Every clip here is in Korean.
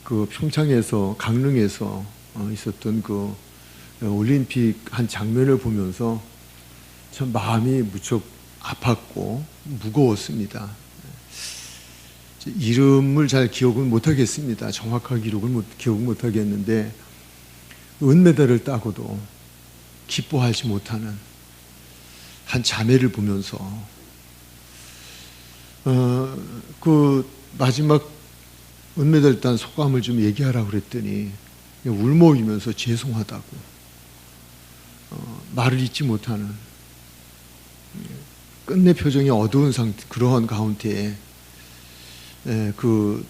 그 평창에서 강릉에서 있었던 그 올림픽 한 장면을 보면서 참 마음이 무척 아팠고 무거웠습니다. 이름을 잘 기억은 못하겠습니다. 정확하게 기억은 못하겠는데 은메달을 따고도 기뻐하지 못하는 한 자매를 보면서 그 마지막 은메달 딴 소감을 좀 얘기하라고 그랬더니 울먹이면서 죄송하다고 말을 잇지 못하는 끝내 표정이 어두운 상태, 그러한 가운데에 그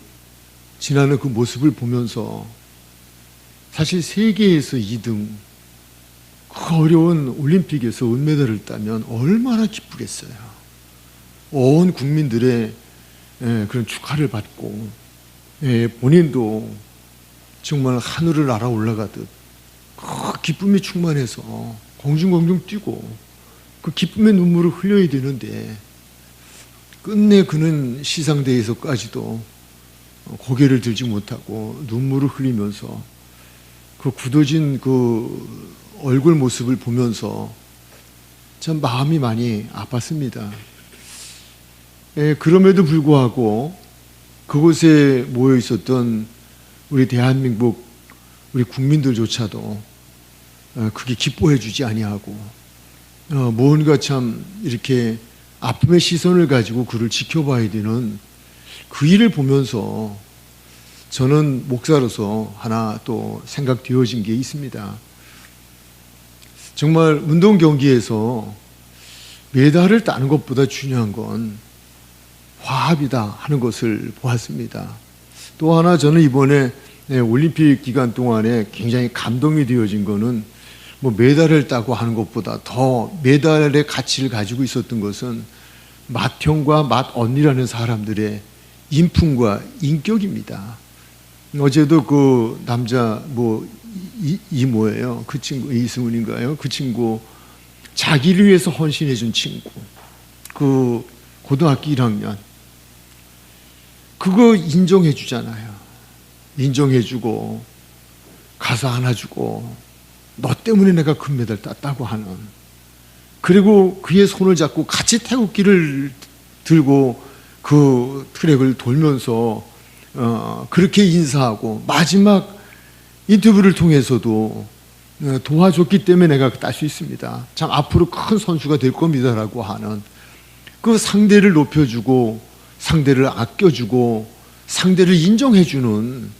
지나는 그 모습을 보면서 사실 세계에서 2등 그 어려운 올림픽에서 은메달을 따면 얼마나 기쁘겠어요. 온 국민들의 그런 축하를 받고 본인도 정말 하늘을 날아 올라가듯 그 기쁨이 충만해서 공중공중 뛰고 그 기쁨의 눈물을 흘려야 되는데 끝내 그는 시상대에서까지도 고개를 들지 못하고 눈물을 흘리면서 그 굳어진 그 얼굴 모습을 보면서 참 마음이 많이 아팠습니다. 그럼에도 불구하고 그곳에 모여 있었던 우리 대한민국 우리 국민들조차도 그게 기뻐해 주지 아니하고 뭔가 참 이렇게 아픔의 시선을 가지고 그를 지켜봐야 되는 그 일을 보면서 저는 목사로서 하나 또 생각되어진 게 있습니다. 정말 운동 경기에서 메달을 따는 것보다 중요한 건 화합이다 하는 것을 보았습니다. 또 하나 저는 이번에 올림픽 기간 동안에 굉장히 감동이 되어진 거는 뭐 메달을 따고 하는 것보다 더 메달의 가치를 가지고 있었던 것은 맏형과 맏언니라는 사람들의 인품과 인격입니다. 어제도 그 남자 이모예요. 그 친구 이승훈인가요? 그 친구 자기를 위해서 헌신해 준 친구. 그 고등학교 1학년. 그거 인정해 주잖아요. 인정해 주고 가서 안아주고 너 때문에 내가 금메달 땄다고 하는. 그리고 그의 손을 잡고 같이 태극기를 들고 그 트랙을 돌면서 그렇게 인사하고 마지막 인터뷰를 통해서도 도와줬기 때문에 내가 딸 수 있습니다. 참 앞으로 큰 선수가 될 겁니다라고 하는 그 상대를 높여주고 상대를 아껴주고 상대를 인정해주는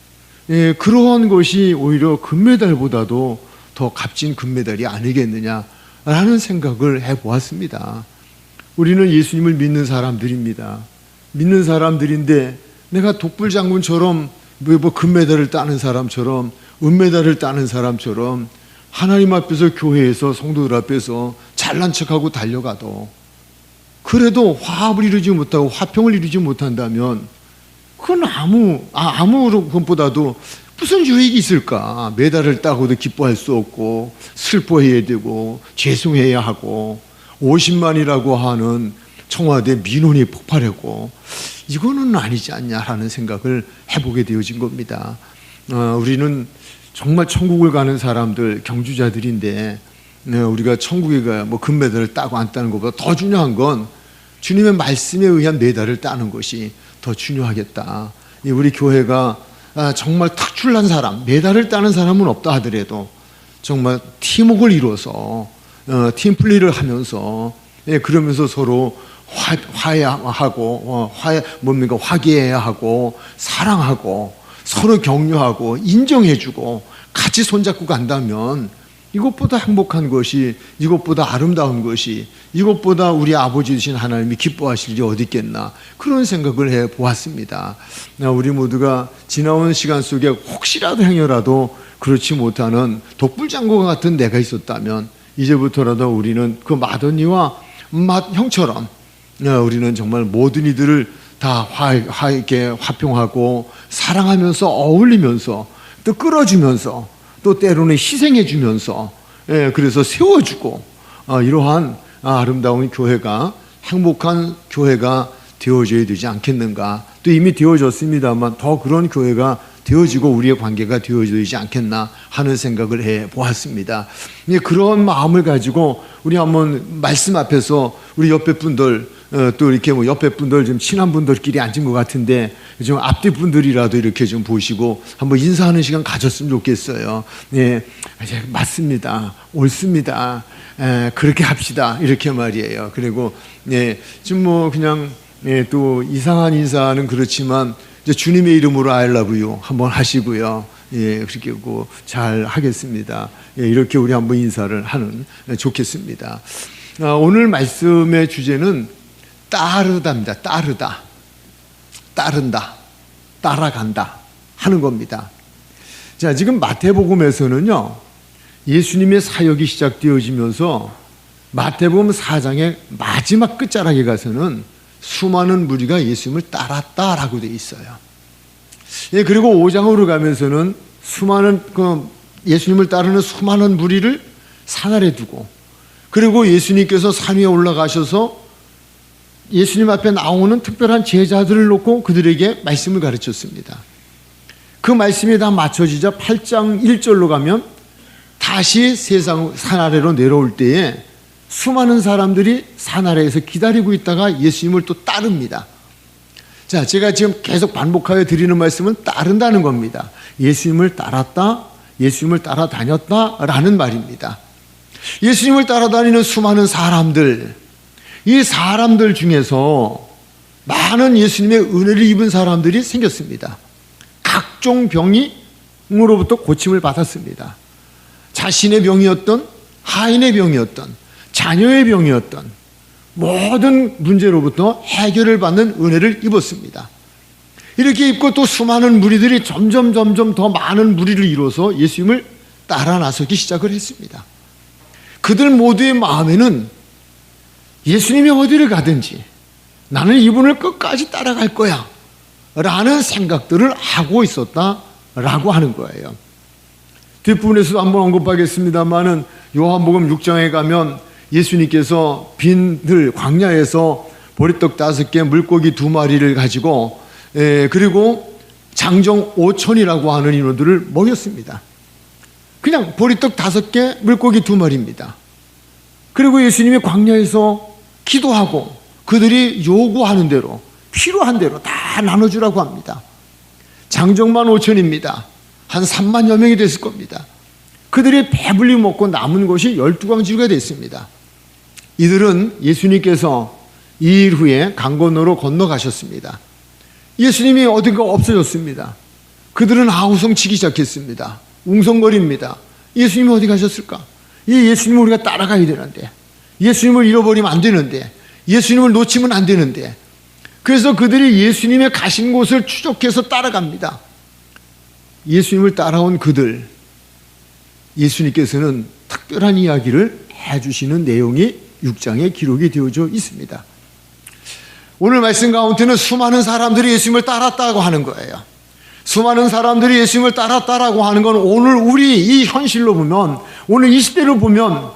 그러한 것이 오히려 금메달보다도 더 값진 금메달이 아니겠느냐라는 생각을 해보았습니다. 우리는 예수님을 믿는 사람들입니다. 믿는 사람들인데 내가 독불장군처럼 뭐 금메달을 따는 사람처럼 은메달을 따는 사람처럼 하나님 앞에서 교회에서 성도들 앞에서 잘난 척하고 달려가도 그래도 화합을 이루지 못하고 화평을 이루지 못한다면 그건 아무 것보다도 무슨 유익이 있을까? 메달을 따고도 기뻐할 수 없고 슬퍼해야 되고 죄송해야 하고 50만이라고 하는 청와대 민원이 폭발하고 이거는 아니지 않냐라는 생각을 해보게 되어진 겁니다. 우리는 정말 천국을 가는 사람들, 경주자들인데 우리가 천국에 가야 뭐 금메달을 따고 안 따는 것보다 더 중요한 건 주님의 말씀에 의한 메달을 따는 것이 더 중요하겠다. 우리 교회가 정말 특출난 사람, 메달을 따는 사람은 없다 하더라도 정말 팀워크를 이루어서 팀플레이를 하면서 그러면서 서로 화해하고 화기애애해야 하고 사랑하고 서로 격려하고 인정해주고 같이 손잡고 간다면 이것보다 행복한 것이, 이것보다 아름다운 것이, 이것보다 우리 아버지 되신 하나님이 기뻐하실 일이 어디 있겠나, 그런 생각을 해보았습니다. 우리 모두가 지나온 시간 속에 혹시라도 행여라도 그렇지 못하는 독불장군 같은 내가 있었다면 이제부터라도 우리는 그 맏언니와 맏형처럼 우리는 정말 모든 이들을 다 화하게 화평하고 사랑하면서 어울리면서 또 끌어주면서 또 때로는 희생해주면서 그래서 세워주고 이러한 아름다운 교회가, 행복한 교회가 되어져야 되지 않겠는가, 또 이미 되어졌습니다만 더 그런 교회가 되어지고 우리의 관계가 되어지지 않겠나 하는 생각을 해 보았습니다. 그런 마음을 가지고 우리 한번 말씀 앞에서 우리 옆에 분들 또 이렇게 뭐 옆에 분들 좀 친한 분들끼리 앉은 것 같은데 좀 앞뒤 분들이라도 이렇게 좀 보시고 한번 인사하는 시간 가졌으면 좋겠어요. 네, 맞습니다. 옳습니다. 그렇게 합시다. 이렇게 말이에요. 그리고 네, 좀 뭐 그냥 또 이상한 인사는 그렇지만 이제 주님의 이름으로 I love you 한번 하시고요. 예, 그렇게 잘 하겠습니다. 예, 이렇게 우리 한번 인사를 하는 좋겠습니다. 오늘 말씀의 주제는 따르다입니다. 따른다, 따라간다 하는 겁니다. 자, 지금 마태복음에서는요, 예수님의 사역이 시작되어지면서 마태복음 4장의 마지막 끝자락에 가서는 수많은 무리가 예수님을 따랐다라고 되어 있어요. 예, 그리고 5장으로 가면서는 예수님을 따르는 수많은 무리를 산 아래 두고, 그리고 예수님께서 산 위에 올라가셔서 예수님 앞에 나오는 특별한 제자들을 놓고 그들에게 말씀을 가르쳤습니다. 그 말씀이 다 맞춰지자 8장 1절로 가면 다시 산 아래로 내려올 때에 수많은 사람들이 산 아래에서 기다리고 있다가 예수님을 또 따릅니다. 자, 제가 지금 계속 반복하여 드리는 말씀은 따른다는 겁니다. 예수님을 따랐다, 예수님을 따라다녔다라는 말입니다. 예수님을 따라다니는 수많은 사람들, 이 사람들 중에서 많은 예수님의 은혜를 입은 사람들이 생겼습니다. 각종 병으로부터 고침을 받았습니다. 자신의 병이었던, 하인의 병이었던, 자녀의 병이었던 모든 문제로부터 해결을 받는 은혜를 입었습니다. 이렇게 입고 또 수많은 무리들이 점점 더 많은 무리를 이뤄서 예수님을 따라 나서기 시작을 했습니다. 그들 모두의 마음에는 예수님이 어디를 가든지 나는 이분을 끝까지 따라갈 거야 라는 생각들을 하고 있었다라고 하는 거예요. 뒷부분에서도 한번 언급하겠습니다만은 요한복음 6장에 가면 예수님께서 빈들 광야에서 보리떡 5개, 물고기 2마리를 가지고 그리고 장정 5천이라고 하는 인원들을 먹였습니다. 그냥 보리떡 5개, 물고기 2마리입니다. 그리고 예수님이 광야에서 기도하고 그들이 요구하는 대로 필요한 대로 다 나눠주라고 합니다. 장정만 5천입니다. 한 3만여 명이 됐을 겁니다. 그들이 배불리 먹고 남은 것이 12광지가 됐습니다. 이들은 예수님께서 이 일 후에 강 건너로 건너가셨습니다. 예수님이 어딘가 없어졌습니다. 그들은 아우성치기 시작했습니다. 웅성거립니다. 예수님이 어디 가셨을까? 이 예수님을 우리가 따라가야 되는데, 예수님을 잃어버리면 안 되는데, 예수님을 놓치면 안 되는데, 그래서 그들이 예수님의 가신 곳을 추적해서 따라갑니다. 예수님을 따라온 그들, 예수님께서는 특별한 이야기를 해주시는 내용이 6장에 기록이 되어져 있습니다. 오늘 말씀 가운데는 수많은 사람들이 예수님을 따랐다고 하는 거예요. 수많은 사람들이 예수님을 따랐다라고 하는 건 오늘 우리 이 현실로 보면, 오늘 이 시대로 보면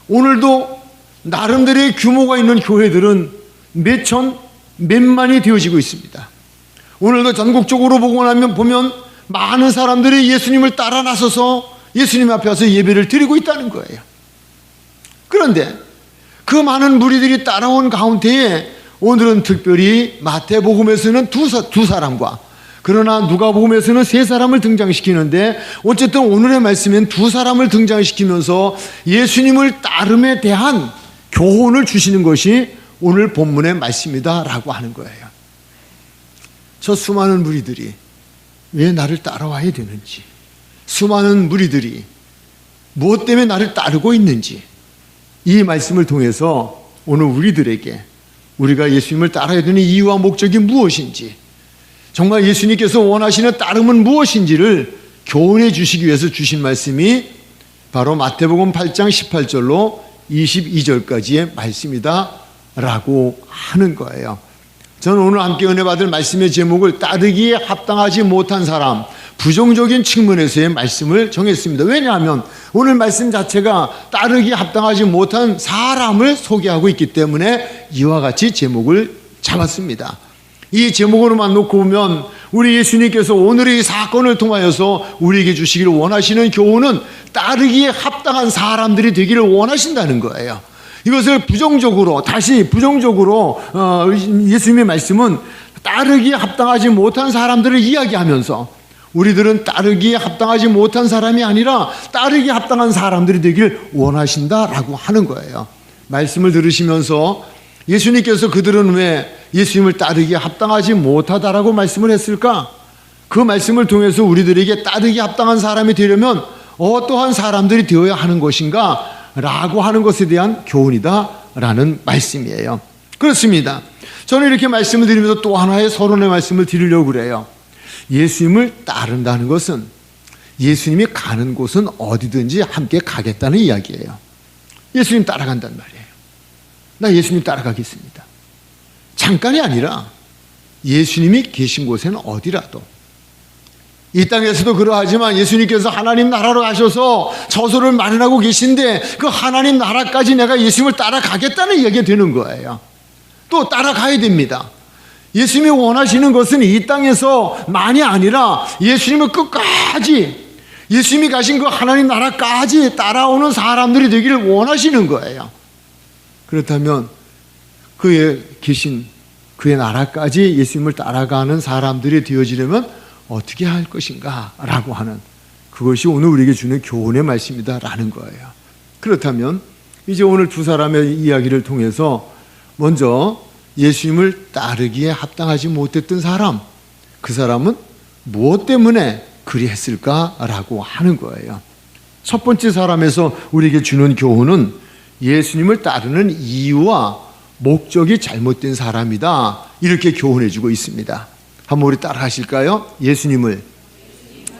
오늘도 나름대로의 규모가 있는 교회들은 몇천, 몇만이 되어지고 있습니다. 오늘도 전국적으로 보고 나면 보면 많은 사람들이 예수님을 따라 나서서 예수님 앞에 와서 예배를 드리고 있다는 거예요. 그런데 그 많은 무리들이 따라온 가운데에 오늘은 특별히 마태복음에서는 두 사람과, 그러나 누가복음에서는 3사람을 등장시키는데, 어쨌든 오늘의 말씀엔 2사람을 등장시키면서 예수님을 따름에 대한 교훈을 주시는 것이 오늘 본문의 말씀이다라고 하는 거예요. 저 수많은 무리들이 왜 나를 따라와야 되는지, 수많은 무리들이 무엇 때문에 나를 따르고 있는지, 이 말씀을 통해서 오늘 우리들에게 우리가 예수님을 따라야 되는 이유와 목적이 무엇인지, 정말 예수님께서 원하시는 따름은 무엇인지를 교훈해 주시기 위해서 주신 말씀이 바로 마태복음 8장 18절로 22절까지의 말씀이다 라고 하는 거예요. 저는 오늘 함께 은혜 받을 말씀의 제목을 따르기에 합당하지 못한 사람, 부정적인 측면에서의 말씀을 정했습니다. 왜냐하면 오늘 말씀 자체가 따르기에 합당하지 못한 사람을 소개하고 있기 때문에 이와 같이 제목을 잡았습니다. 이 제목으로만 놓고 보면 우리 예수님께서 오늘의 이 사건을 통하여서 우리에게 주시기를 원하시는 교훈은 따르기에 합당한 사람들이 되기를 원하신다는 거예요. 이것을 부정적으로 예수님의 말씀은 따르기에 합당하지 못한 사람들을 이야기하면서 우리들은 따르기에 합당하지 못한 사람이 아니라 따르기에 합당한 사람들이 되길 원하신다라고 하는 거예요. 말씀을 들으시면서 예수님께서 그들은 왜 예수님을 따르기에 합당하지 못하다라고 말씀을 했을까? 그 말씀을 통해서 우리들에게 따르기에 합당한 사람이 되려면 어떠한 사람들이 되어야 하는 것인가? 라고 하는 것에 대한 교훈이다라는 말씀이에요. 그렇습니다. 저는 이렇게 말씀을 드리면서 또 하나의 서론의 말씀을 드리려고 그래요. 예수님을 따른다는 것은 예수님이 가는 곳은 어디든지 함께 가겠다는 이야기예요. 예수님 따라간단 말이에요. 나 예수님 따라가겠습니다. 잠깐이 아니라 예수님이 계신 곳에는 어디라도, 이 땅에서도 그러하지만 예수님께서 하나님 나라로 가셔서 저소를 마련하고 계신데 그 하나님 나라까지 내가 예수님을 따라가겠다는 이야기가 되는 거예요. 또 따라가야 됩니다. 예수님이 원하시는 것은 이 땅에서만이 아니라 예수님을 끝까지, 예수님이 가신 그 하나님 나라까지 따라오는 사람들이 되기를 원하시는 거예요. 그렇다면 그의 계신 그의 나라까지 예수님을 따라가는 사람들이 되어지려면 어떻게 할 것인가 라고 하는, 그것이 오늘 우리에게 주는 교훈의 말씀이다라는 거예요. 그렇다면 이제 오늘 두 사람의 이야기를 통해서 먼저 예수님을 따르기에 합당하지 못했던 사람, 그 사람은 무엇 때문에 그리했을까라고 하는 거예요. 첫 번째 사람에서 우리에게 주는 교훈은 예수님을 따르는 이유와 목적이 잘못된 사람이다, 이렇게 교훈해 주고 있습니다. 한번 우리 따라 하실까요? 예수님을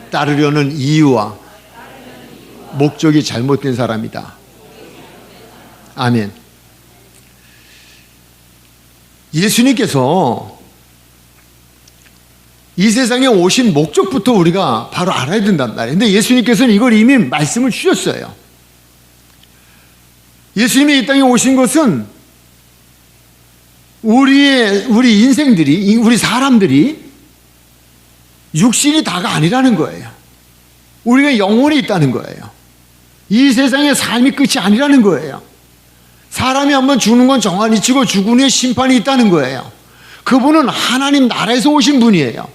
따르려는 이유와 목적이 잘못된 사람이다. 아멘. 예수님께서 이 세상에 오신 목적부터 우리가 바로 알아야 된단 말이에요. 근데 예수님께서는 이걸 이미 말씀을 주셨어요. 예수님이 이 땅에 오신 것은 우리 인생들이, 우리 사람들이 육신이 다가 아니라는 거예요. 우리가 영혼이 있다는 거예요. 이 세상의 삶이 끝이 아니라는 거예요. 사람이 한번 죽는 건 정한이 치고 죽은 후에 심판이 있다는 거예요. 그분은 하나님 나라에서 오신 분이에요.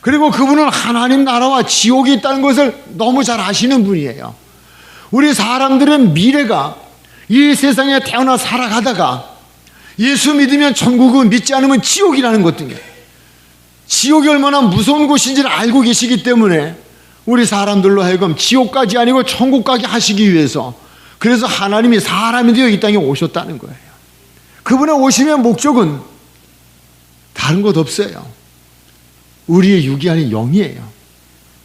그리고 그분은 하나님 나라와 지옥이 있다는 것을 너무 잘 아시는 분이에요. 우리 사람들은 미래가, 이 세상에 태어나 살아가다가 예수 믿으면 천국은, 믿지 않으면 지옥이라는 것들이에요. 지옥이 얼마나 무서운 곳인지를 알고 계시기 때문에 우리 사람들로 하여금 지옥까지 아니고 천국 가게 하시기 위해서, 그래서 하나님이 사람이 되어 이 땅에 오셨다는 거예요. 그분의 오심의 목적은 다른 것 없어요. 우리의 육이 아닌 영이에요.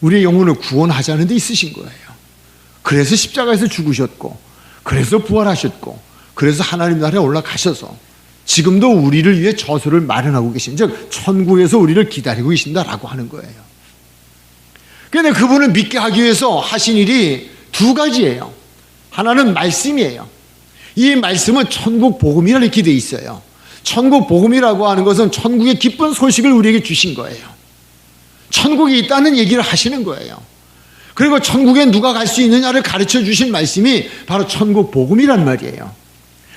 우리의 영혼을 구원하자는 데 있으신 거예요. 그래서 십자가에서 죽으셨고, 그래서 부활하셨고, 그래서 하나님 나라에 올라가셔서 지금도 우리를 위해 저소를 마련하고 계신, 즉 천국에서 우리를 기다리고 계신다라고 하는 거예요. 그런데 그분을 믿게 하기 위해서 하신 일이 두 가지예요. 하나는 말씀이에요. 이 말씀은 천국 복음이라 이렇게 돼 있어요. 천국 복음이라고 하는 것은 천국의 기쁜 소식을 우리에게 주신 거예요. 천국이 있다는 얘기를 하시는 거예요. 그리고 천국에 누가 갈 수 있느냐를 가르쳐 주신 말씀이 바로 천국 복음이란 말이에요.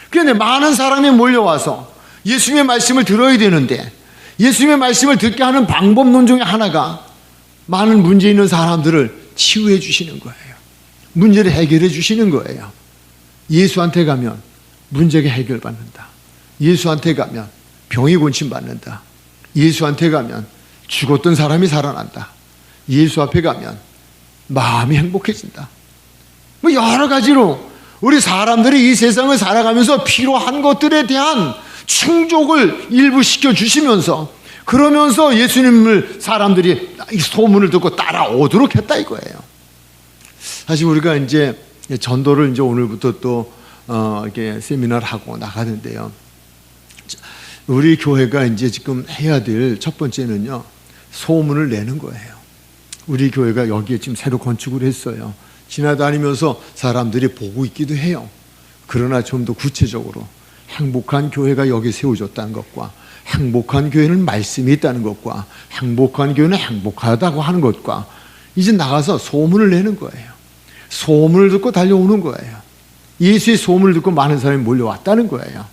그런데 많은 사람이 몰려와서 예수님의 말씀을 들어야 되는데, 예수님의 말씀을 듣게 하는 방법론 중에 하나가 많은 문제 있는 사람들을 치유해 주시는 거예요. 문제를 해결해 주시는 거예요. 예수한테 가면 문제가 해결받는다. 예수한테 가면 병이 고침받는다. 예수한테 가면 죽었던 사람이 살아난다. 예수 앞에 가면 마음이 행복해진다. 뭐 여러 가지로 우리 사람들이 이 세상을 살아가면서 필요한 것들에 대한 충족을 일부 시켜주시면서, 그러면서 예수님을 사람들이 이 소문을 듣고 따라오도록 했다 이거예요. 사실 우리가 이제 전도를 이제 오늘부터 또 이렇게 세미나를 하고 나가는데요. 우리 교회가 이제 지금 해야 될 첫 번째는요, 소문을 내는 거예요. 우리 교회가 여기에 지금 새로 건축을 했어요. 지나다니면서 사람들이 보고 있기도 해요. 그러나 좀 더 구체적으로 행복한 교회가 여기 세워졌다는 것과 행복한 교회는 말씀이 있다는 것과 행복한 교회는 행복하다고 하는 것과 이제 나가서 소문을 내는 거예요. 소문을 듣고 달려오는 거예요. 예수의 소문을 듣고 많은 사람이 몰려왔다는 거예요.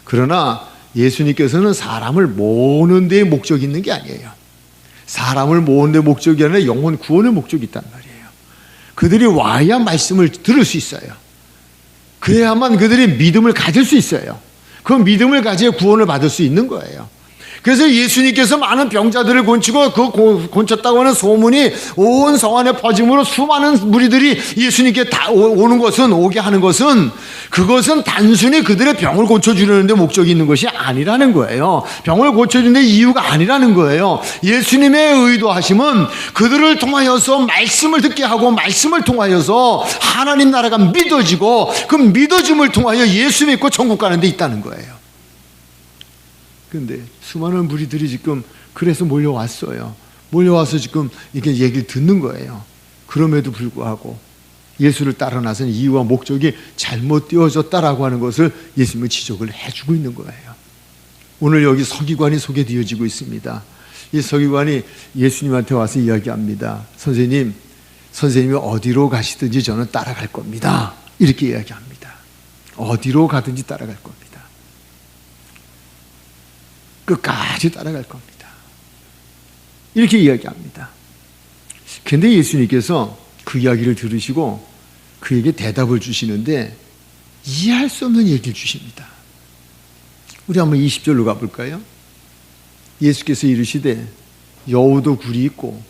그러나 예수님께서는 사람을 모으는 데에 목적이 있는 게 아니에요. 사람을 모으는 데 목적이 아니라 영혼 구원의 목적이 있단 말이에요. 그들이 와야 말씀을 들을 수 있어요. 그래야만 그들이 믿음을 가질 수 있어요. 그 믿음을 가져야 구원을 받을 수 있는 거예요. 그래서 예수님께서 많은 병자들을 고치고 그 고쳤다고 하는 소문이 온 성안에 퍼짐으로 수많은 무리들이 예수님께 다 오게 하는 것은 그것은 단순히 그들의 병을 고쳐주려는 데 목적이 있는 것이 아니라는 거예요. 병을 고쳐주는 데 이유가 아니라는 거예요. 예수님의 의도하심은 그들을 통하여서 말씀을 듣게 하고 말씀을 통하여서 하나님 나라가 믿어지고 그 믿어짐을 통하여 예수 믿고 천국 가는 데 있다는 거예요. 그런데 수많은 무리들이 지금 그래서 몰려왔어요. 몰려와서 지금 이렇게 얘기를 듣는 거예요. 그럼에도 불구하고 예수를 따라 나선 이유와 목적이 잘못 되어졌다라고 하는 것을 예수님은 지적을 해주고 있는 거예요. 오늘 여기 서기관이 소개되어지고 있습니다. 이 서기관이 예수님한테 와서 이야기합니다. 선생님이 어디로 가시든지 저는 따라갈 겁니다. 이렇게 이야기합니다. 어디로 가든지 따라갈 겁니다. 끝까지 따라갈 겁니다. 이렇게 이야기합니다. 그런데 예수님께서 그 이야기를 들으시고 그에게 대답을 주시는데 이해할 수 없는 얘기를 주십니다. 우리 한번 20절로 가볼까요? 예수께서 이르시되 여우도 굴이 있고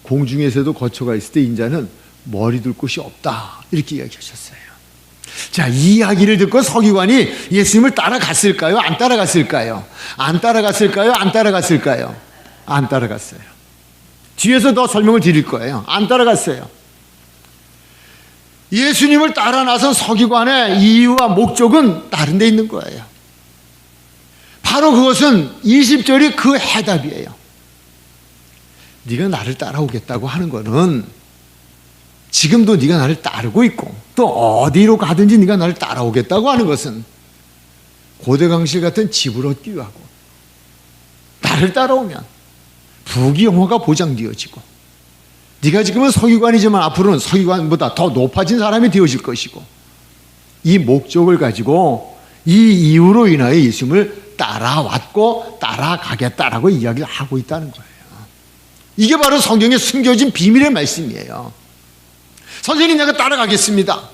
공중에서도 거처가 있을 때 인자는 머리 둘 곳이 없다. 이렇게 이야기하셨어요. 자, 이 이야기를 듣고 서기관이 예수님을 따라갔을까요? 안 따라갔을까요? 안 따라갔을까요? 안 따라갔을까요? 안 따라갔어요. 뒤에서 더 설명을 드릴 거예요. 안 따라갔어요. 예수님을 따라 나선 서기관의 이유와 목적은 다른 데 있는 거예요. 바로 그것은 20절이 그 해답이에요. 네가 나를 따라오겠다고 하는 거는 지금도 네가 나를 따르고 있고 또 어디로 가든지 네가 나를 따라오겠다고 하는 것은 고대강실 같은 집을 얻기 위하고 나를 따라오면 부귀영화가 보장되어지고 네가 지금은 서기관이지만 앞으로는 서기관보다 더 높아진 사람이 되어질 것이고 이 목적을 가지고 이 이유로 인하여 예수님을 따라왔고 따라가겠다라고 이야기를 하고 있다는 거예요. 이게 바로 성경에 숨겨진 비밀의 말씀이에요. 선생님 내가 따라가겠습니다.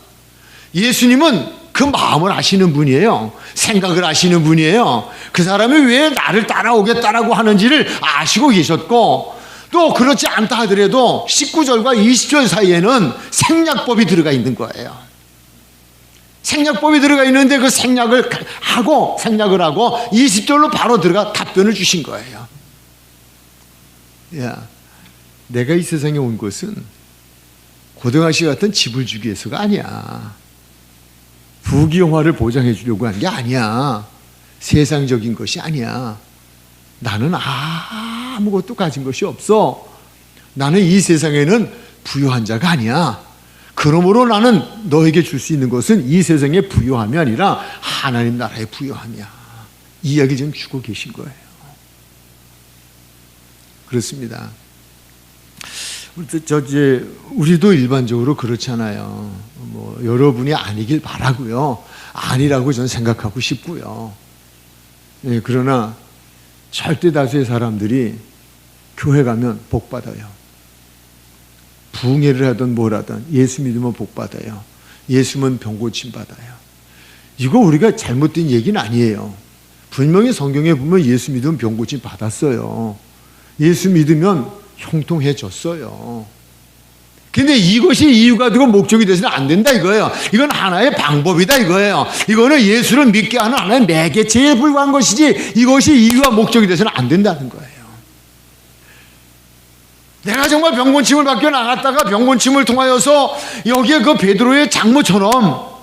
예수님은 그 마음을 아시는 분이에요. 생각을 아시는 분이에요. 그 사람이 왜 나를 따라오겠다라고 하는지를 아시고 계셨고 또 그렇지 않다 하더라도 19절과 20절 사이에는 생략법이 들어가 있는 거예요. 생략법이 들어가 있는데 그 생략을 하고 20절로 바로 들어가 답변을 주신 거예요. 야, 내가 이 세상에 온 것은 고등학교 같은 집을 주기 위해서가 아니야. 부귀영화를 보장해 주려고 한 게 아니야. 세상적인 것이 아니야. 나는 아무것도 가진 것이 없어. 나는 이 세상에는 부유한 자가 아니야. 그러므로 나는 너에게 줄 수 있는 것은 이 세상의 부유함이 아니라 하나님 나라의 부유함이야. 이 이야기 좀 주고 계신 거예요. 그렇습니다. 우리도 일반적으로 그렇잖아요. 뭐 여러분이 아니길 바라고요. 아니라고 저는 생각하고 싶고요. 예, 그러나 절대 다수의 사람들이 교회 가면 복 받아요. 부흥회를 하든 뭘 하든 예수 믿으면 복 받아요. 예수 믿으면 병 고침 받아요. 이거 우리가 잘못된 얘기는 아니에요. 분명히 성경에 보면 예수 믿으면 병 고침 받았어요. 예수 믿으면 형통해졌어요. 근데 이것이 이유가 되고 목적이 돼서는 안 된다 이거예요. 이건 하나의 방법이다 이거예요. 이거는 예수를 믿게 하는 하나의 매개체에 불과한 것이지 이것이 이유와 목적이 돼서는 안 된다는 거예요. 내가 정말 병곤침을 받겨 나갔다가 병곤침을 통하여서 여기에 그 베드로의 장모처럼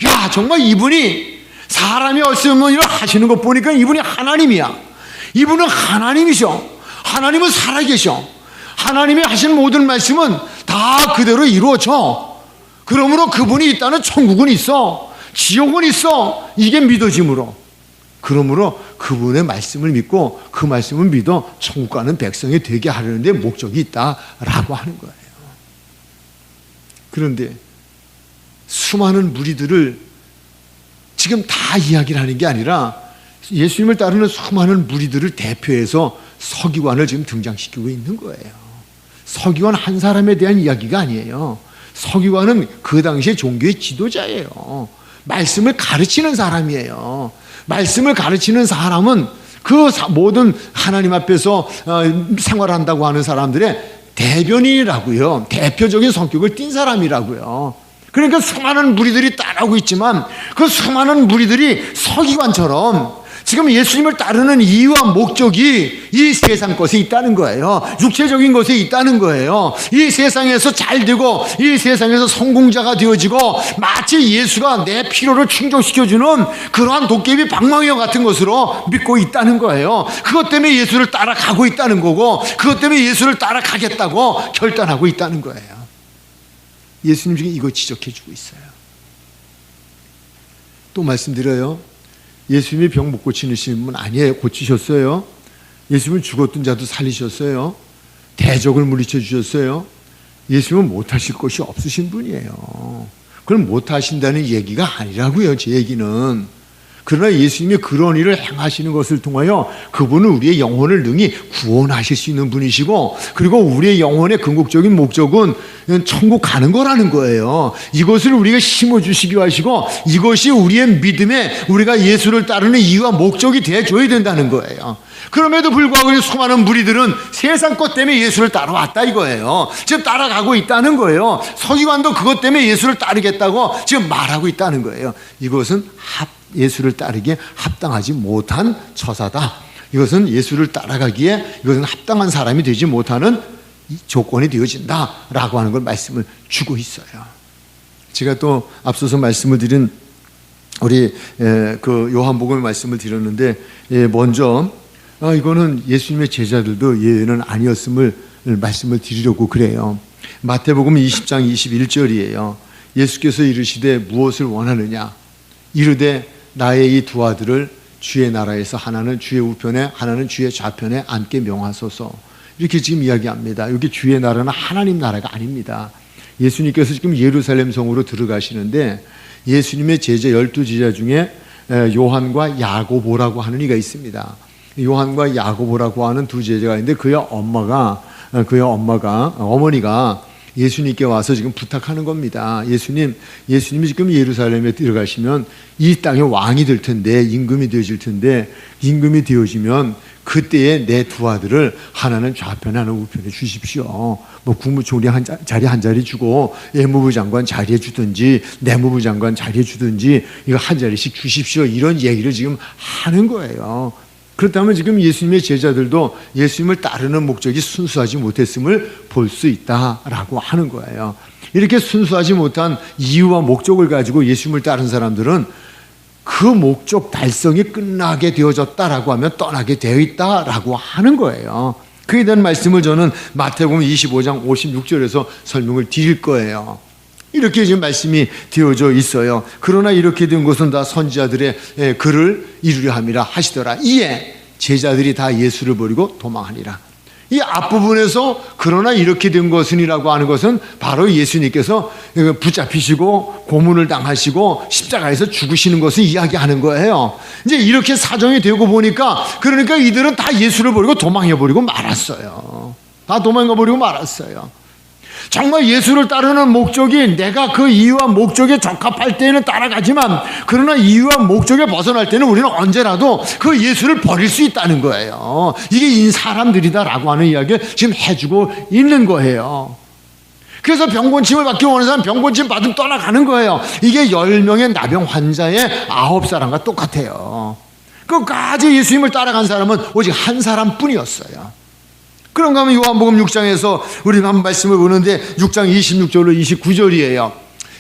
야 정말 이분이 사람이 없으면 일을 하시는 것 보니까 이분이 하나님이야. 이분은 하나님이셔. 하나님은 살아계셔. 하나님이 하신 모든 말씀은 다 그대로 이루어져. 그러므로 그분이 있다는 천국은 있어. 지옥은 있어. 이게 믿어짐으로 그러므로 그분의 말씀을 믿고 그 말씀을 믿어 천국 가는 백성이 되게 하려는 데 목적이 있다라고 하는 거예요. 그런데 수많은 무리들을 지금 다 이야기를 하는 게 아니라 예수님을 따르는 수많은 무리들을 대표해서 서기관을 지금 등장시키고 있는 거예요. 서기관 한 사람에 대한 이야기가 아니에요. 서기관은 그 당시에 종교의 지도자예요. 말씀을 가르치는 사람이에요. 말씀을 가르치는 사람은 그 모든 하나님 앞에서 생활한다고 하는 사람들의 대변인이라고요. 대표적인 성격을 띈 사람이라고요. 그러니까 수많은 무리들이 따라오고 있지만 그 수많은 무리들이 서기관처럼 지금 예수님을 따르는 이유와 목적이 이 세상 것에 있다는 거예요. 육체적인 것에 있다는 거예요. 이 세상에서 잘 되고 이 세상에서 성공자가 되어지고 마치 예수가 내 필요를 충족시켜주는 그러한 도깨비 방망이와 같은 것으로 믿고 있다는 거예요. 그것 때문에 예수를 따라가고 있다는 거고 그것 때문에 예수를 따라가겠다고 결단하고 있다는 거예요. 예수님 지금 이거 지적해주고 있어요. 또 말씀드려요. 예수님이 병 못 고치시는 분 아니에요. 고치셨어요. 예수님은 죽었던 자도 살리셨어요. 대적을 물리쳐 주셨어요. 예수님은 못하실 것이 없으신 분이에요. 그럼 못하신다는 얘기가 아니라고요. 제 얘기는. 그러나 예수님이 그런 일을 행하시는 것을 통하여 그분은 우리의 영혼을 능히 구원하실 수 있는 분이시고 그리고 우리의 영혼의 궁극적인 목적은 천국 가는 거라는 거예요. 이것을 우리가 심어주시기 하시고 이것이 우리의 믿음에 우리가 예수를 따르는 이유와 목적이 되어줘야 된다는 거예요. 그럼에도 불구하고 수많은 무리들은 세상 것 때문에 예수를 따라왔다 이거예요. 지금 따라가고 있다는 거예요. 서기관도 그것 때문에 예수를 따르겠다고 지금 말하고 있다는 거예요. 이것은 예수를 따르기에 합당하지 못한 처사다. 이것은 예수를 따라가기에 이것은 합당한 사람이 되지 못하는 조건이 되어진다라고 하는 걸 말씀을 주고 있어요. 제가 또 앞서서 말씀을 드린 우리 그 요한복음의 말씀을 드렸는데 먼저 이거는 예수님의 제자들도 예는 아니었음을 말씀을 드리려고 그래요. 마태복음 20장 21절이에요. 예수께서 이르시되 무엇을 원하느냐 이르되 나의 이 두 아들을 주의 나라에서 하나는 주의 우편에 하나는 주의 좌편에 앉게 명하소서. 이렇게 지금 이야기합니다. 여기 주의 나라는 하나님 나라가 아닙니다. 예수님께서 지금 예루살렘 성으로 들어가시는데 예수님의 제자 12제자 중에 요한과 야고보라고 하는 이가 있습니다. 요한과 야고보라고 하는 두 제자가 있는데 그의 어머니가 예수님께 와서 지금 부탁하는 겁니다. 예수님이 지금 예루살렘에 들어가시면 이 땅의 왕이 될 텐데 임금이 되어질 텐데 임금이 되어지면 그때에 내 두 아들을 하나는 좌편에 하나는 우편에 주십시오. 뭐 국무총리 자리 한 자리 주고 예무부 장관 자리해 주든지 내무부 장관 자리해 주든지 이거 한 자리씩 주십시오. 이런 얘기를 지금 하는 거예요. 그렇다면 지금 예수님의 제자들도 예수님을 따르는 목적이 순수하지 못했음을 볼 수 있다라고 하는 거예요. 이렇게 순수하지 못한 이유와 목적을 가지고 예수님을 따른 사람들은 그 목적 달성이 끝나게 되어졌다라고 하면 떠나게 되어 있다라고 하는 거예요. 그에 대한 말씀을 저는 마태복음 25장 56절에서 설명을 드릴 거예요. 이렇게 지금 말씀이 되어져 있어요. 그러나 이렇게 된 것은 다 선지자들의 글을 이루려 함이라 하시더라. 이에 제자들이 다 예수를 버리고 도망하니라. 이 앞부분에서 그러나 이렇게 된 것은이라고 하는 것은 바로 예수님께서 붙잡히시고 고문을 당하시고 십자가에서 죽으시는 것을 이야기하는 거예요. 이제 이렇게 사정이 되고 보니까 그러니까 이들은 다 예수를 버리고 도망해버리고 말았어요. 다 도망가버리고 말았어요. 정말 예수를 따르는 목적이 내가 그 이유와 목적에 적합할 때는 따라가지만 그러나 이유와 목적에 벗어날 때는 우리는 언제라도 그 예수를 버릴 수 있다는 거예요. 이게 사람들이다라고 하는 이야기를 지금 해주고 있는 거예요. 그래서 병곤침을 받기 원하는 사람 병곤침 받으면 떠나가는 거예요. 이게 10명의 나병 환자의 9사람과 똑같아요. 끝까지 예수님을 따라간 사람은 오직 한 사람뿐이었어요. 그런가 하면 요한복음 6장에서 우리가 한 말씀을 보는데 6장 26절로 29절이에요.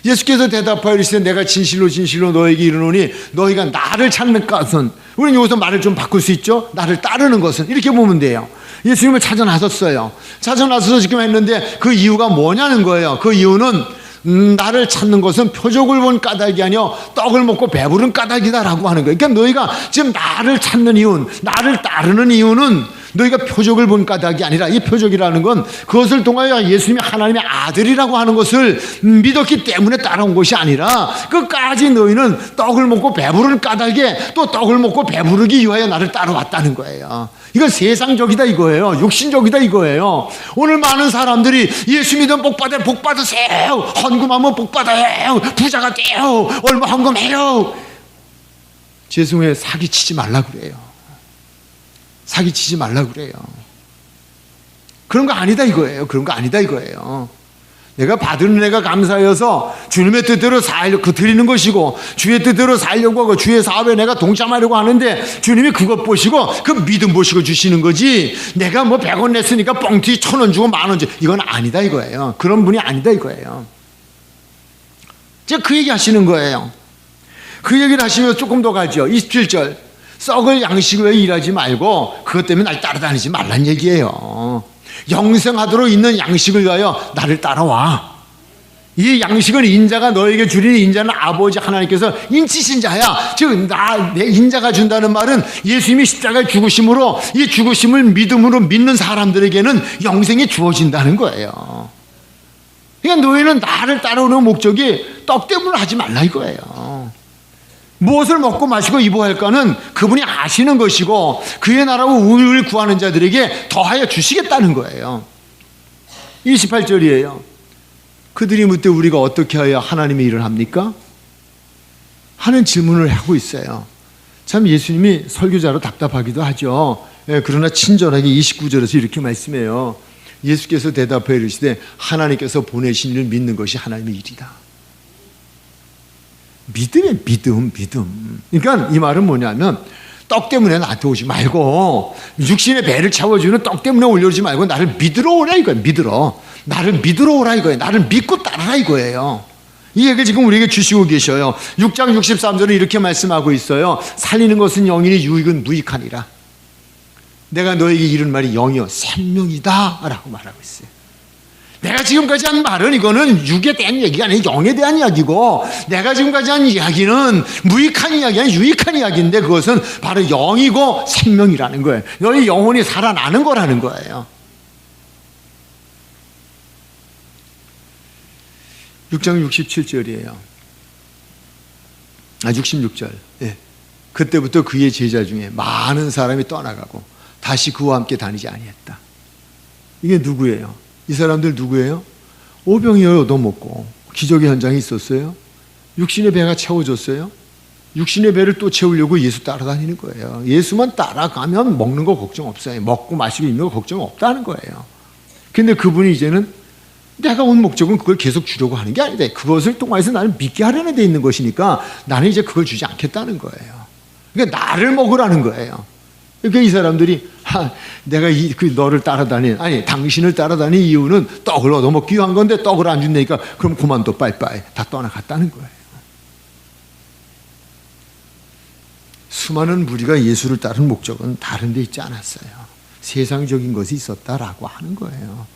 예수께서 대답하여 이르시되 내가 진실로 진실로 너에게 이르노니 너희가 나를 찾는 것은 우리는 여기서 말을 좀 바꿀 수 있죠. 나를 따르는 것은 이렇게 보면 돼요. 예수님을 찾아 나섰어요. 찾아 나서서 지금 했는데 그 이유가 뭐냐는 거예요. 그 이유는 나를 찾는 것은 표적을 본 까닭이 아니요 떡을 먹고 배부른 까닭이다라고 하는 거예요. 그러니까 너희가 지금 나를 찾는 이유는, 나를 따르는 이유는 너희가 표적을 본 까닭이 아니라, 이 표적이라는 건 그것을 통하여 예수님이 하나님의 아들이라고 하는 것을 믿었기 때문에 따라온 것이 아니라, 끝까지 너희는 떡을 먹고 배부른 까닭에 또 떡을 먹고 배부르기 위하여 나를 따라왔다는 거예요. 이건 세상적이다 이거예요. 육신적이다 이거예요. 오늘 많은 사람들이 예수 믿으면 복 받으세요, 헌금하면 복 받아요, 부자가 돼요, 얼마 헌금해요. 죄송해요, 사기치지 말라 그래요. 사기치지 말라 그래요. 그런 거 아니다 이거예요. 그런 거 아니다 이거예요. 내가 받은 은혜가 감사해서 주님의 뜻대로 살려고 드리는 것이고, 주의 뜻대로 살려고 하고 주의 사업에 내가 동참하려고 하는데, 주님이 그것 보시고 그 믿음 보시고 주시는 거지, 내가 뭐 100원 냈으니까 뻥튀기 1000원 주고 10,000원 주고, 이건 아니다 이거예요. 그런 분이 아니다 이거예요. 제가 그 얘기 하시는 거예요. 그 얘기를 하시면 조금 더 가죠. 27절, 썩을 양식을 위해 일하지 말고 그것 때문에 날 따라다니지 말란 얘기예요. 영생하도록 있는 양식을 위하여 나를 따라와. 이 양식은 인자가 너에게 주리니, 인자는 아버지 하나님께서 인치신 자야. 즉 내 인자가 준다는 말은 예수님이 십자가에 죽으심으로, 이 죽으심을 믿음으로 믿는 사람들에게는 영생이 주어진다는 거예요. 그러니까 너희는 나를 따라오는 목적이 떡 때문에 하지 말라 이거예요. 무엇을 먹고 마시고 입어야 할까는 그분이 아시는 것이고, 그의 나라와 의를 구하는 자들에게 더하여 주시겠다는 거예요. 28절이에요. 그들이 묻되 우리가 어떻게 하여 하나님의 일을 합니까? 하는 질문을 하고 있어요. 참 예수님이 설교자로 답답하기도 하죠. 그러나 친절하게 29절에서 이렇게 말씀해요. 예수께서 대답하여 이르시되 하나님께서 보내신 일을 믿는 것이 하나님의 일이다. 믿음이에요. 믿음. 그러니까 이 말은 뭐냐면, 떡 때문에 나한테 오지 말고, 육신의 배를 채워주는 떡 때문에 올려오지 말고 나를 믿으러 오라 이거예요. 나를 믿으러 오라 이거예요. 나를 믿고 따르라 이거예요. 이 얘기를 지금 우리에게 주시고 계셔요. 6장 63절은 이렇게 말씀하고 있어요. 살리는 것은 영이니 유익은 무익하니라. 내가 너에게 이른 말이 영이요 생명이다 라고 말하고 있어요. 내가 지금까지 한 말은, 이거는 육에 대한 얘기가 아니고 영에 대한 이야기고, 내가 지금까지 한 이야기는 무익한 이야기 아니고 유익한 이야기인데, 그것은 바로 영이고 생명이라는 거예요. 너희 영혼이 살아나는 거라는 거예요. 6장 67절이에요. 66절. 예. 그때부터 그의 제자 중에 많은 사람이 떠나가고 다시 그와 함께 다니지 아니했다. 이게 누구예요? 이 사람들 누구예요? 오병이어를 얻어먹고 기적의 현장이 있었어요. 육신의 배가 채워졌어요. 육신의 배를 또 채우려고 예수 따라다니는 거예요. 예수만 따라가면 먹는 거 걱정 없어요. 먹고 마시고 입는 거 걱정 없다는 거예요. 근데 그분이 이제는 내가 온 목적은 그걸 계속 주려고 하는 게 아니다. 그것을 통해서 나를 믿게 하려는 데 있는 것이니까 나는 이제 그걸 주지 않겠다는 거예요. 그러니까 나를 먹으라는 거예요. 그러니까 이 사람들이 내가 너를 당신을 따라다닌 이유는 떡을 얻어먹기 위한 건데 떡을 안 준다니까 그럼 그만둬 빠이빠이 다 떠나갔다는 거예요. 수많은 무리가 예수를 따른 목적은 다른 데 있지 않았어요. 세상적인 것이 있었다라고 하는 거예요.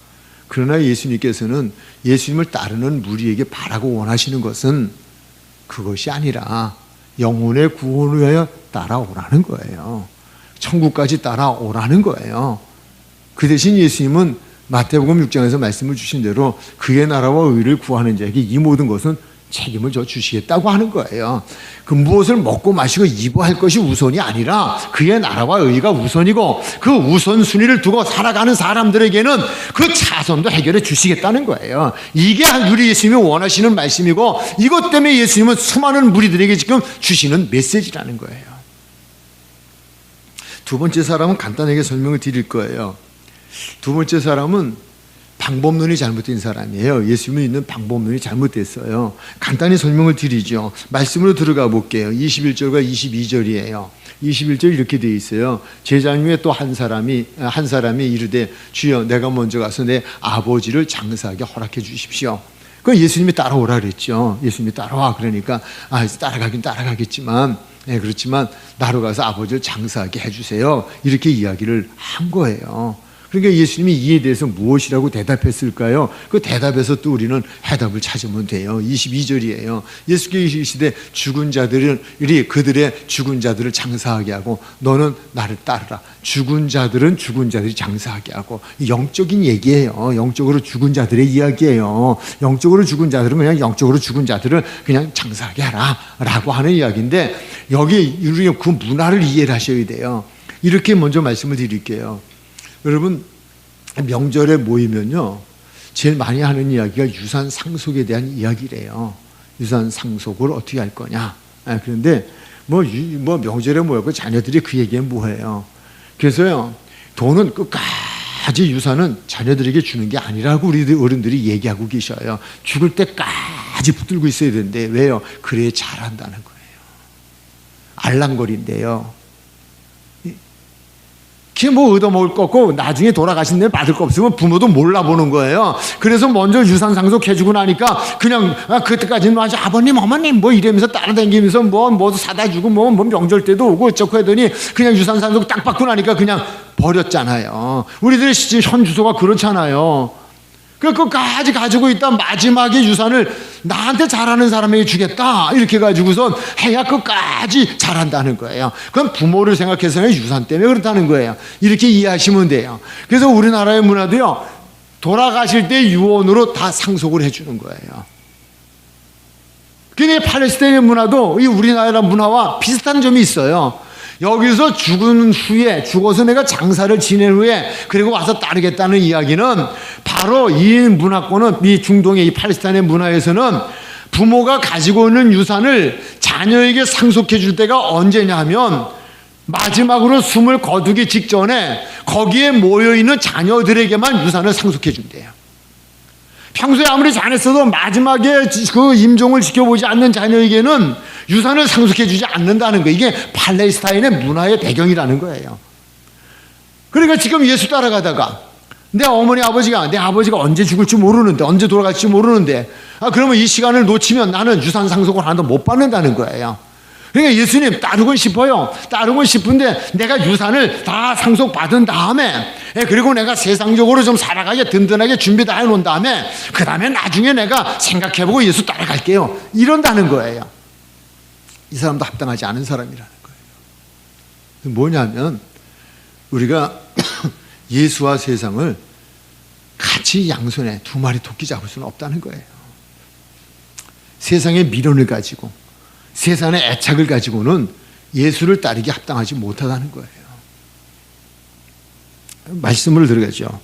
그러나 예수님께서는 예수님을 따르는 무리에게 바라고 원하시는 것은 그것이 아니라 영혼의 구원을 위하여 따라오라는 거예요. 천국까지 따라오라는 거예요. 그 대신 예수님은 마태복음 6장에서 말씀을 주신 대로 그의 나라와 의를 구하는 자에게 이 모든 것은 책임을 져 주시겠다고 하는 거예요. 그 무엇을 먹고 마시고 입어야 할 것이 우선이 아니라 그의 나라와 의가 우선이고, 그 우선순위를 두고 살아가는 사람들에게는 그 차선도 해결해 주시겠다는 거예요. 이게 우리 예수님이 원하시는 말씀이고, 이것 때문에 예수님은 수많은 무리들에게 지금 주시는 메시지라는 거예요. 두 번째 사람은 간단하게 설명을 드릴 거예요. 두 번째 사람은 방법론이 잘못된 사람이에요. 예수님을 믿는 방법론이 잘못됐어요. 간단히 설명을 드리죠. 말씀으로 들어가 볼게요. 21절과 22절이에요. 21절 이렇게 되어 있어요. 제자 중에 또 한 사람이 이르되 주여 내가 먼저 가서 내 아버지를 장사하게 허락해 주십시오. 그 예수님이 따라오라 그랬죠. 예수님이 따라와 그러니까 따라가겠지만 그렇지만 나로 가서 아버지를 장사하게 해주세요. 이렇게 이야기를 한 거예요. 그러니까 예수님이 이에 대해서 무엇이라고 대답했을까요? 그 대답에서 또 우리는 해답을 찾으면 돼요. 22절이에요. 예수께서 이르시되 죽은 자들이 그들의 죽은 자들을 장사하게 하고 너는 나를 따르라. 죽은 자들은 죽은 자들이 장사하게 하고, 영적인 얘기예요. 영적으로 죽은 자들의 이야기예요. 영적으로 죽은 자들은 그냥 영적으로 죽은 자들을 그냥 장사하게 하라 라고 하는 이야기인데, 여기 우리 그 문화를 이해를 하셔야 돼요. 이렇게 먼저 말씀을 드릴게요. 여러분, 명절에 모이면요, 제일 많이 하는 이야기가 유산 상속에 대한 이야기래요. 유산 상속을 어떻게 할 거냐. 그런데 뭐 명절에 모여서 자녀들이 그 얘기는 뭐예요? 그래서요, 돈은 끝까지 유산은 자녀들에게 주는 게 아니라고 우리 어른들이 얘기하고 계셔요. 죽을 때까지 붙들고 있어야 되는데, 왜요? 그래야 잘한다는 거예요. 알랑거린대요. 그게 뭐 얻어먹을 거 없고 나중에 돌아가신 데 받을 거 없으면 부모도 몰라보는 거예요. 그래서 먼저 유산 상속해주고 나니까 그냥 그때까지는 아주 아버님 어머님 뭐 이러면서 따라다니면서 뭐 사다 주고 뭐 명절 때도 오고 어쩌고 하더니 그냥 유산 상속 딱 받고 나니까 그냥 버렸잖아요. 우리들의 현 주소가 그렇잖아요. 끝까지 가지고 있다 마지막에 유산을 나한테 잘하는 사람에게 주겠다 이렇게 가지고선 해야 끝까지 잘한다는 거예요. 그건 부모를 생각해서는 유산 때문에 그렇다는 거예요. 이렇게 이해하시면 돼요. 그래서 우리나라의 문화도요, 돌아가실 때 유언으로 다 상속을 해주는 거예요. 근데 팔레스타인의 문화도 이 우리나라 문화와 비슷한 점이 있어요. 여기서 죽은 후에, 죽어서 내가 장사를 지낸 후에 그리고 와서 따르겠다는 이야기는 바로 이 문화권은, 이 중동의 이 팔레스타인의 문화에서는 부모가 가지고 있는 유산을 자녀에게 상속해 줄 때가 언제냐 하면 마지막으로 숨을 거두기 직전에 거기에 모여있는 자녀들에게만 유산을 상속해 준대요. 평소에 아무리 잘했어도 마지막에 그 임종을 지켜보지 않는 자녀에게는 유산을 상속해 주지 않는다는 거예요. 이게 팔레스타인의 문화의 배경이라는 거예요. 그러니까 지금 예수 따라가다가 내 어머니 내 아버지가 언제 죽을지 모르는데, 언제 돌아갈지 모르는데, 그러면 이 시간을 놓치면 나는 유산 상속을 하나도 못 받는다는 거예요. 그러니까 예수님 따르고 싶어요. 따르고 싶은데 내가 유산을 다 상속받은 다음에, 그리고 내가 세상적으로 좀 살아가게 든든하게 준비 다 해놓은 다음에 그 다음에 나중에 내가 생각해보고 예수 따라갈게요. 이런다는 거예요. 이 사람도 합당하지 않은 사람이라는 거예요. 뭐냐면 우리가 예수와 세상을 같이 양손에 두 마리 토끼 잡을 수는 없다는 거예요. 세상의 미련을 가지고 세상의 애착을 가지고는 예수를 따르기 합당하지 못하다는 거예요. 말씀을 들어가죠.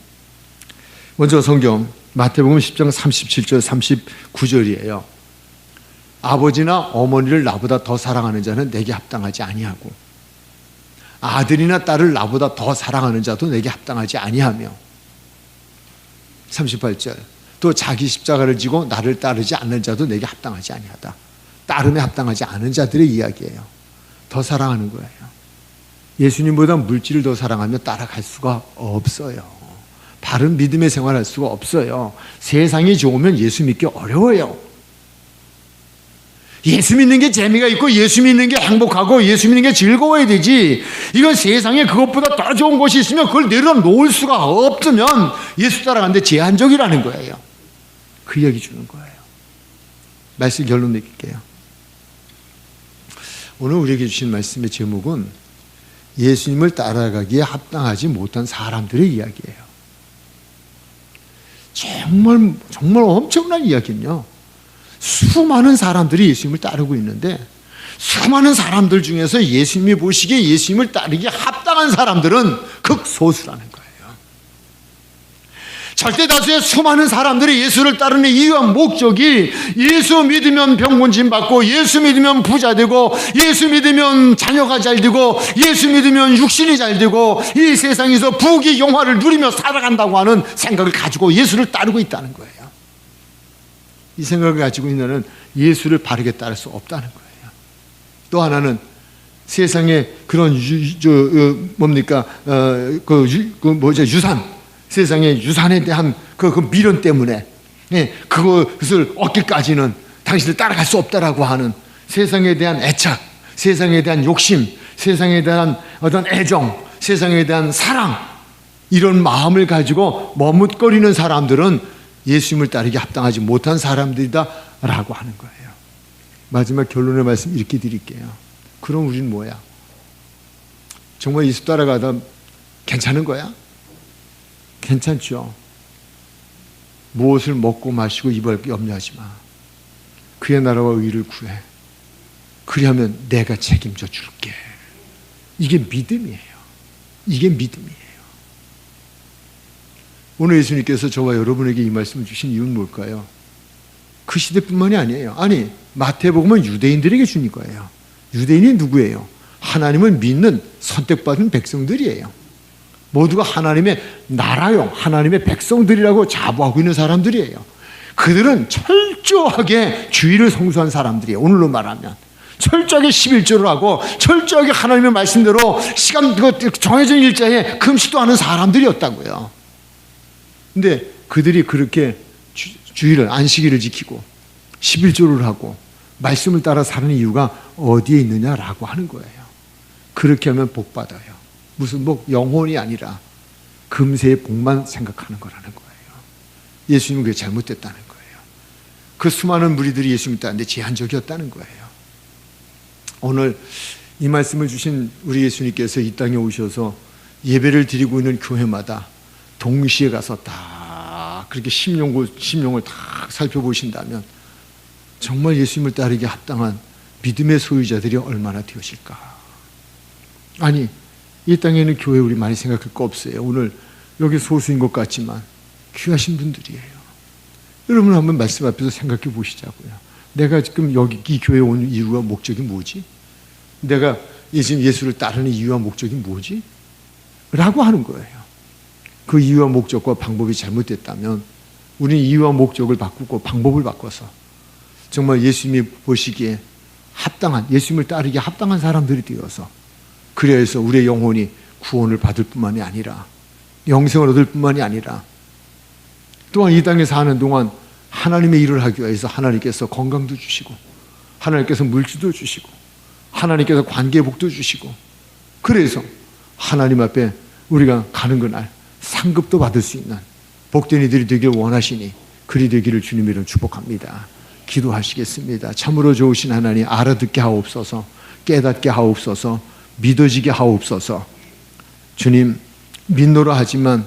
먼저 성경 마태복음 10장 37절 39절이에요. 아버지나 어머니를 나보다 더 사랑하는 자는 내게 합당하지 아니하고 아들이나 딸을 나보다 더 사랑하는 자도 내게 합당하지 아니하며, 38절 또 자기 십자가를 지고 나를 따르지 않는 자도 내게 합당하지 아니하다. 따름에 합당하지 않은 자들의 이야기예요. 더 사랑하는 거예요. 예수님보다 물질을 더 사랑하며 따라갈 수가 없어요. 바른 믿음의 생활할 수가 없어요. 세상이 좋으면 예수 믿기 어려워요. 예수 믿는 게 재미가 있고 예수 믿는 게 행복하고 예수 믿는 게 즐거워야 되지, 이건 세상에 그것보다 더 좋은 것이 있으면 그걸 내려놓을 수가 없으면 예수 따라가는데 제한적이라는 거예요. 그 이야기 주는 거예요. 말씀 결론 낼게요. 오늘 우리에게 주신 말씀의 제목은 예수님을 따라가기에 합당하지 못한 사람들의 이야기예요. 정말 엄청난 이야기는요, 수많은 사람들이 예수님을 따르고 있는데 수많은 사람들 중에서 예수님이 보시기에 예수님을 따르기에 합당한 사람들은 극소수라는 거예요. 절대 다수의 수많은 사람들이 예수를 따르는 이유와 목적이 예수 믿으면 병 고침 받고, 예수 믿으면 부자 되고, 예수 믿으면 자녀가 잘 되고, 예수 믿으면 육신이 잘 되고, 이 세상에서 부귀 영화를 누리며 살아간다고 하는 생각을 가지고 예수를 따르고 있다는 거예요. 이 생각을 가지고 있는 예수를 바르게 따를 수 없다는 거예요. 또 하나는 세상에 그런 유산, 세상의 유산에 대한 그 미련 때문에, 그것을 얻기까지는 당신을 따라갈 수 없다라고 하는 세상에 대한 애착, 세상에 대한 욕심, 세상에 대한 어떤 애정, 세상에 대한 사랑, 이런 마음을 가지고 머뭇거리는 사람들은 예수님을 따르기 합당하지 못한 사람들이다 라고 하는 거예요. 마지막 결론의 말씀 이렇게 드릴게요. 그럼 우리는 뭐야? 정말 예수 따라가다 괜찮은 거야? 괜찮죠. 무엇을 먹고 마시고 입을 염려하지 마. 그의 나라와 의를 구해. 그리하면 내가 책임져 줄게. 이게 믿음이에요. 이게 믿음이에요. 오늘 예수님께서 저와 여러분에게 이 말씀을 주신 이유는 뭘까요? 그 시대뿐만이 아니에요. 아니, 마태복음은 유대인들에게 주는 거예요. 유대인이 누구예요? 하나님을 믿는 선택받은 백성들이에요. 모두가 하나님의 나라요, 하나님의 백성들이라고 자부하고 있는 사람들이에요. 그들은 철저하게 주의를 성수한 사람들이에요. 오늘로 말하면 철저하게 11조를 하고 철저하게 하나님의 말씀대로 시간 정해진 일자에 금식도 하는 사람들이었다고요. 근데 그들이 그렇게 주의를, 안식일을 지키고 11조를 하고 말씀을 따라 사는 이유가 어디에 있느냐라고 하는 거예요. 그렇게 하면 복 받아요. 무슨 영혼이 아니라 금세의 복만 생각하는 거라는 거예요. 예수님은 그게 잘못됐다는 거예요. 그 수많은 무리들이 예수님 따르는데 제한적이었다는 거예요. 오늘 이 말씀을 주신 우리 예수님께서 이 땅에 오셔서 예배를 드리고 있는 교회마다 동시에 가서 다 그렇게 심령을 다 살펴보신다면 정말 예수님을 따르기 합당한 믿음의 소유자들이 얼마나 되어질까. 아니, 이 땅에 있는 교회 우리 많이 생각할 거 없어요. 오늘 여기 소수인 것 같지만 귀하신 분들이에요. 여러분 한번 말씀 앞에서 생각해 보시자고요. 내가 지금 여기 이 교회에 온 이유와 목적이 뭐지? 내가 지금 예수를 따르는 이유와 목적이 뭐지? 라고 하는 거예요. 그 이유와 목적과 방법이 잘못됐다면 우리는 이유와 목적을 바꾸고 방법을 바꿔서 정말 예수님이 보시기에 합당한, 예수님을 따르기에 합당한 사람들이 되어서 그래서 우리의 영혼이 구원을 받을 뿐만이 아니라 영생을 얻을 뿐만이 아니라 또한 이 땅에 사는 동안 하나님의 일을 하기 위해서 하나님께서 건강도 주시고 하나님께서 물질도 주시고 하나님께서 관계의 복도 주시고 그래서 하나님 앞에 우리가 가는 그날 상급도 받을 수 있는 복된 이들이 되길 원하시니 그리 되기를 주님 이름 축복합니다. 기도하시겠습니다. 참으로 좋으신 하나님, 알아듣게 하옵소서, 깨닫게 하옵소서, 믿어지게 하옵소서. 주님, 믿노라 하지만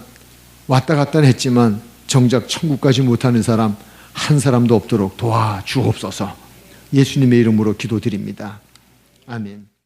왔다 갔다 했지만 정작 천국까지 못하는 사람 한 사람도 없도록 도와주옵소서. 예수님의 이름으로 기도드립니다. 아멘.